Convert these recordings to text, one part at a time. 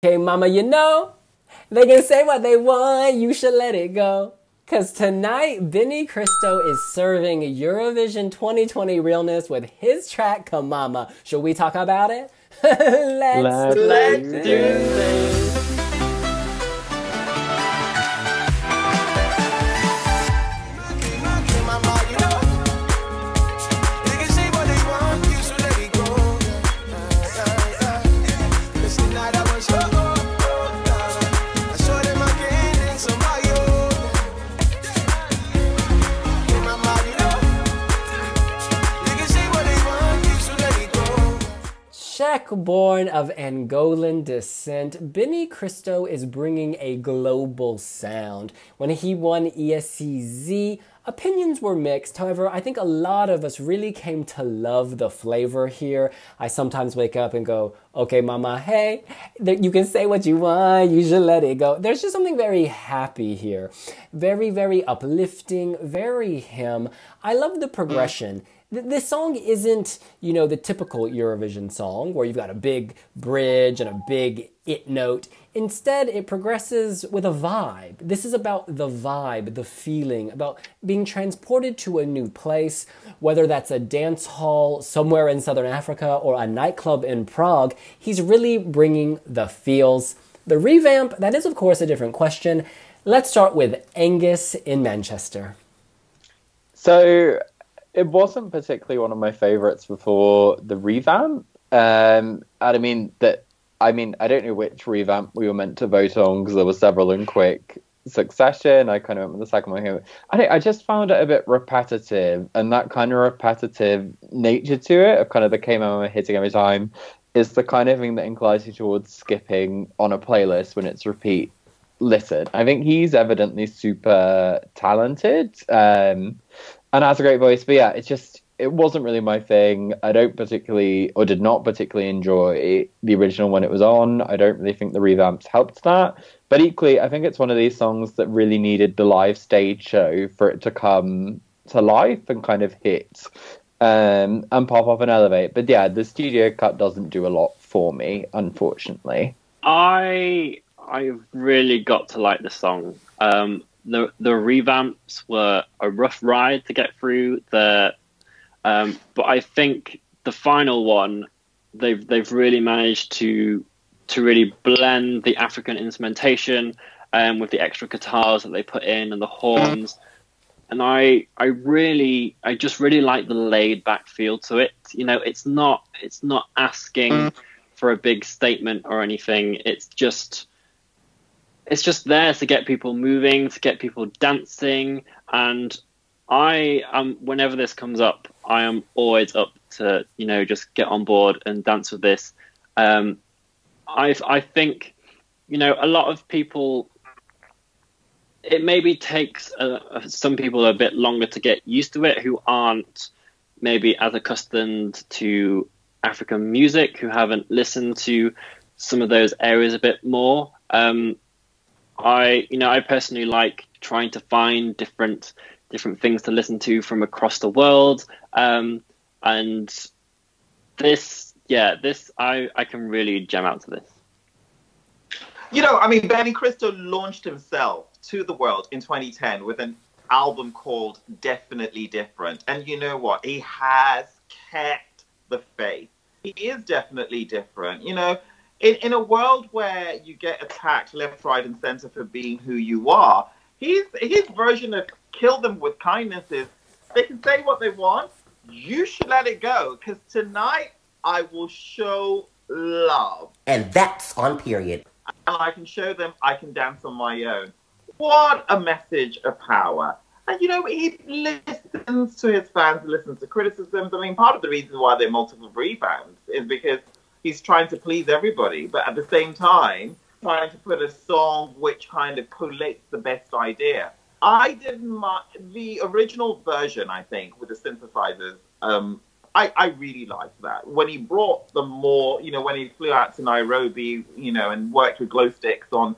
Okay, mama, you know, they can say what they want, you should let it go. Cause tonight, Benny Cristo is serving Eurovision 2020 realness with his track, Kemama. Should we talk about it? Let's do this. Czech born of Angolan descent, Benny Cristo is bringing a global sound. When he won ESCZ, opinions were mixed. However, I think a lot of us really came to love the flavor here. I sometimes wake up and go, okay, mama, hey, you can say what you want, you should let it go. There's just something very happy here. Very, very uplifting, very hymn. I love the progression. This song isn't, you know, the typical Eurovision song where you've got a big bridge and a big it note. Instead, it progresses with a vibe. This is about the vibe, the feeling, about being transported to a new place, whether that's a dance hall somewhere in Southern Africa or a nightclub in Prague. He's really bringing the feels. The revamp, that is, of course, a different question. Let's start with Angus in Manchester. So it wasn't particularly one of my favorites before the revamp. And I mean, I don't know which revamp we were meant to vote on because there were several in quick succession. I kind of went with the second one here. I just found it a bit repetitive, and that kind of repetitive nature to it of kind of the Kemama hitting every time is the kind of thing that inclines you towards skipping on a playlist when it's repeat listen. I think he's evidently super talented. And has a great voice, but yeah, it wasn't really my thing. I did not particularly enjoy the original when it was on. I don't really think the revamps helped that. But equally, I think it's one of these songs that really needed the live stage show for it to come to life and kind of hit and pop up and elevate. But yeah, the studio cut doesn't do a lot for me, unfortunately. I really got to like the song. The revamps were a rough ride to get through. But I think the final one, they've really managed to really blend the African instrumentation with the extra guitars that they put in and the horns. And I just really like the laid back feel to it. You know, it's not asking for a big statement or anything. It's just there to get people moving, to get people dancing. And whenever this comes up, I am always up to, you know, just get on board and dance with this. I think, you know, a lot of people, it maybe takes some people a bit longer to get used to it, who aren't maybe as accustomed to African music, who haven't listened to some of those areas a bit more. I personally like trying to find different things to listen to from across the world. And I can really jam out to this. You know, I mean, Benny Cristo launched himself to the world in 2010 with an album called Definitely Different. And you know what? He has kept the faith. He is definitely different. You know, in a world where you get attacked left, right, and center for being who you are, his version of kill them with kindness is they can say what they want. You should let it go, because tonight I will show love. And that's on period. And I can show them I can dance on my own. What a message of power. And, you know, he listens to his fans, listens to criticisms. I mean, part of the reason why there are multiple rebounds is because he's trying to please everybody, but at the same time, trying to put a song which kind of collates the best idea. I didn't mind the original version, I think, with the synthesizers. I really liked that. When he brought them more, you know, when he flew out to Nairobi, you know, and worked with glow sticks on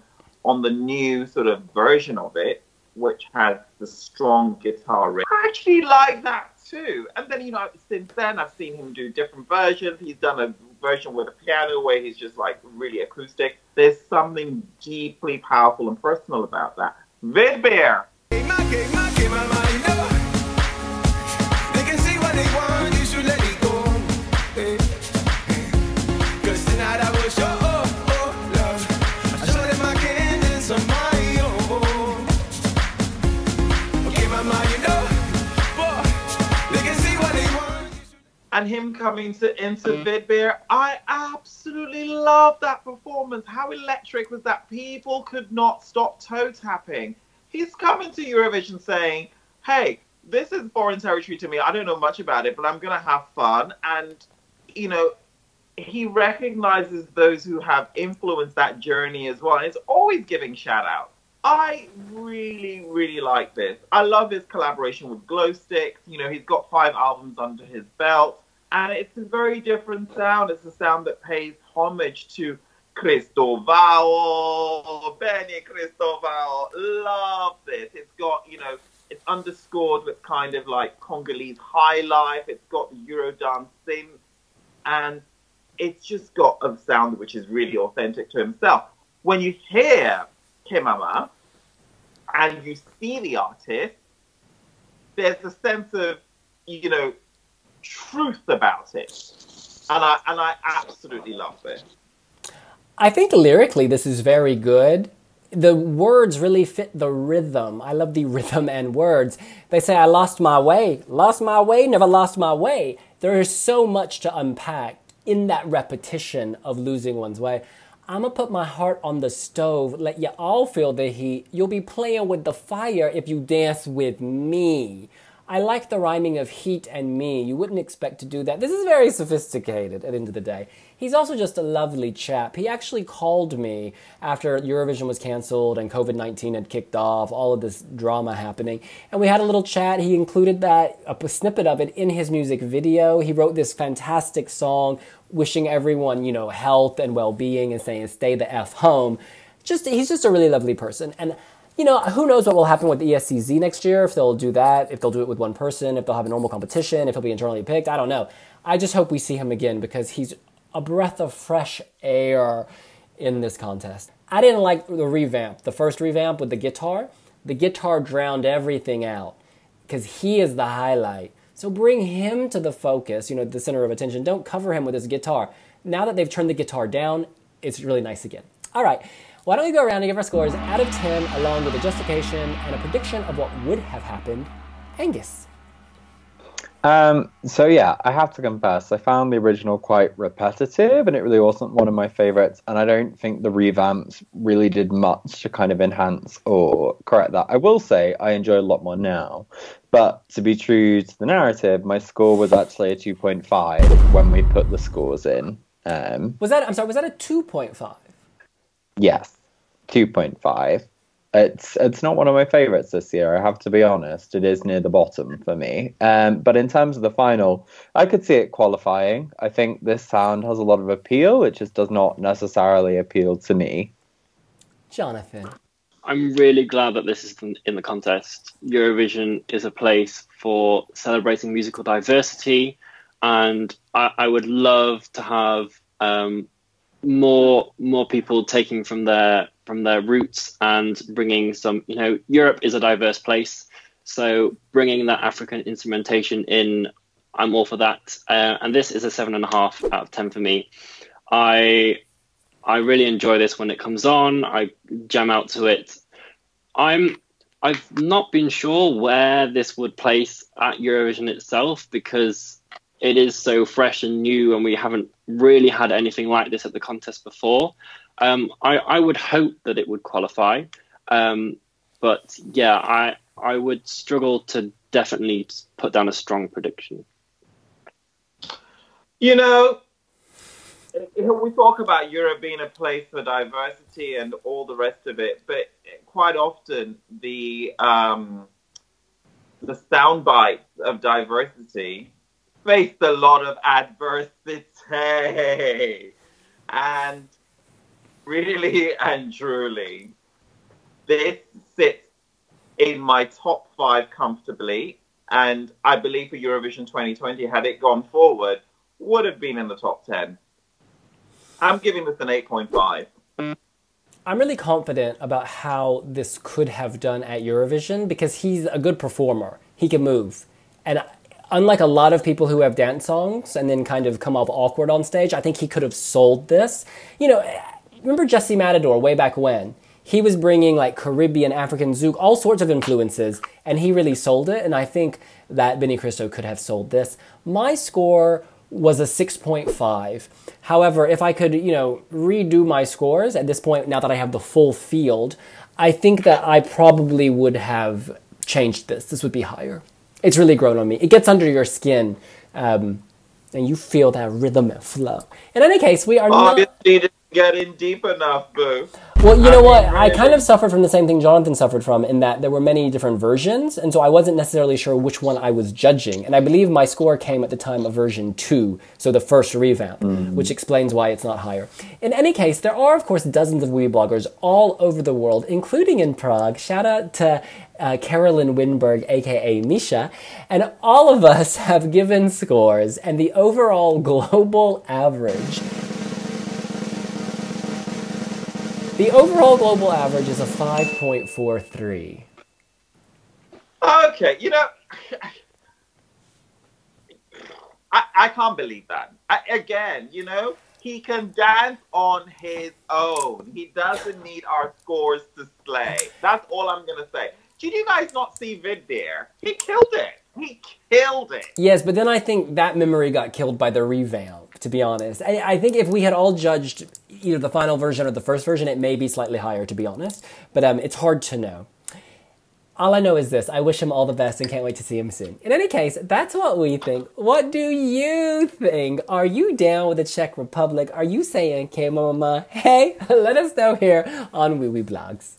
the new sort of version of it, which has the strong guitar riff. I actually like that too. And then, you know, since then I've seen him do different versions. He's done a version with a piano where he's just like really acoustic. There's something deeply powerful and personal about that. Vidbeer. And him coming into Vidbeer, I absolutely love that performance. How electric was that? People could not stop toe tapping. He's coming to Eurovision saying, hey, this is foreign territory to me. I don't know much about it, but I'm going to have fun. And, you know, he recognizes those who have influenced that journey as well. And it's always giving shout outs. I really, really like this. I love his collaboration with Glow Sticks. You know, he's got 5 albums under his belt. And it's a very different sound. It's a sound that pays homage to Cristóvão, Benny Cristo. Love this. It's got, you know, it's underscored with kind of like Congolese high life. It's got the Eurodance synth. And it's just got a sound which is really authentic to himself. When you hear Kemama and you see the artist, there's a sense of, you know, truth about it. And I absolutely love it. I think lyrically this is very good. The words really fit the rhythm. I love the rhythm and words. They say, I lost my way, never lost my way. There is so much to unpack in that repetition of losing one's way. I'm gonna put my heart on the stove, let you all feel the heat. You'll be playing with the fire if you dance with me. I like the rhyming of heat and me. You wouldn't expect to do that. This is very sophisticated at the end of the day. He's also just a lovely chap. He actually called me after Eurovision was canceled and COVID-19 had kicked off, all of this drama happening. And we had a little chat. He included that, a snippet of it in his music video. He wrote this fantastic song wishing everyone, you know, health and well-being and saying stay the F home. He's just a really lovely person. And you know, who knows what will happen with the ESCZ next year, if they'll do that, if they'll do it with one person, if they'll have a normal competition, if he'll be internally picked, I don't know. I just hope we see him again because he's a breath of fresh air in this contest. I didn't like the revamp, the first revamp with the guitar. The guitar drowned everything out because he is the highlight. So bring him to the focus, you know, the center of attention. Don't cover him with his guitar. Now that they've turned the guitar down, it's really nice again. All right. Why don't we go around and give our scores out of 10 along with a justification and a prediction of what would have happened? Angus. So yeah, I have to confess, I found the original quite repetitive and it really wasn't one of my favorites. And I don't think the revamps really did much to kind of enhance or correct that. I will say I enjoy a lot more now. But to be true to the narrative, my score was actually a 2.5 when we put the scores in. Was that a 2.5? Yes, 2.5. It's not one of my favorites this year, I have to be honest. It is near the bottom for me. But in terms of the final, I could see it qualifying. I think this sound has a lot of appeal. It just does not necessarily appeal to me. Jonathan. I'm really glad that this is in the contest. Eurovision is a place for celebrating musical diversity, and I would love to have more people taking from their roots and bringing some, you know, Europe is a diverse place, so bringing that African instrumentation in, I'm all for that. And this is a 7.5 out of 10 for me. I really enjoy this when it comes on. I jam out to it. I've not been sure where this would place at Eurovision itself because it is so fresh and new and we haven't really had anything like this at the contest before. I would hope that it would qualify. But yeah, I would struggle to definitely put down a strong prediction. You know, we talk about Europe being a place for diversity and all the rest of it, but quite often the sound bites of diversity faced a lot of adversity. And really and truly, this sits in my top 5 comfortably. And I believe for Eurovision 2020, had it gone forward, would have been in the top 10. I'm giving this an 8.5. I'm really confident about how this could have done at Eurovision because he's a good performer. He can move. And unlike a lot of people who have dance songs and then kind of come off awkward on stage, I think he could have sold this. You know, remember Jesse Matador way back when? He was bringing like Caribbean, African, Zouk, all sorts of influences, and he really sold it. And I think that Benny Cristo could have sold this. My score was a 6.5. However, if I could, you know, redo my scores at this point, now that I have the full field, I think that I probably would have changed this. This would be higher. It's really grown on me. It gets under your skin, and you feel that rhythm and flow. In any case, we are not... You didn't get in deep enough, boo. Well, you know what? I kind of suffered from the same thing Jonathan suffered from, in that there were many different versions, and so I wasn't necessarily sure which one I was judging. And I believe my score came at the time of version 2, so the first revamp, which explains why it's not higher. In any case, there are, of course, dozens of Wiwi bloggers all over the world, including in Prague. Shout out to Carolyn Winberg, aka Misha, and all of us have given scores, and the overall global average... The overall global average is a 5.43. Okay, you know, I can't believe that. Again, you know, he can dance on his own. He doesn't need our scores to slay. That's all I'm going to say. Did you guys not see Vid there? He killed it. He killed it. Yes, but then I think that memory got killed by the revamp, to be honest. I think if we had all judged either the final version or the first version, it may be slightly higher, to be honest. But it's hard to know. All I know is this. I wish him all the best and can't wait to see him soon. In any case, that's what we think. What do you think? Are you down with the Czech Republic? Are you saying Kemama? Hey, let us know here on Wiwi Blogs.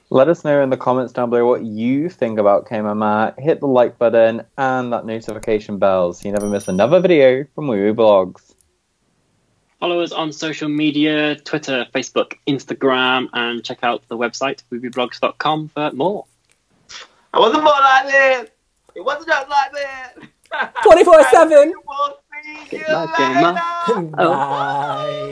Let us know in the comments down below what you think about Kemama. Hit the like button and that notification bell so you never miss another video from Wiwi Blogs. Follow us on social media, Twitter, Facebook, Instagram, and check out the website, wibiblogs.com for more. I wasn't born like this. It wasn't just like this. 24/7. We'll see you Good night, later. Kemama. Bye.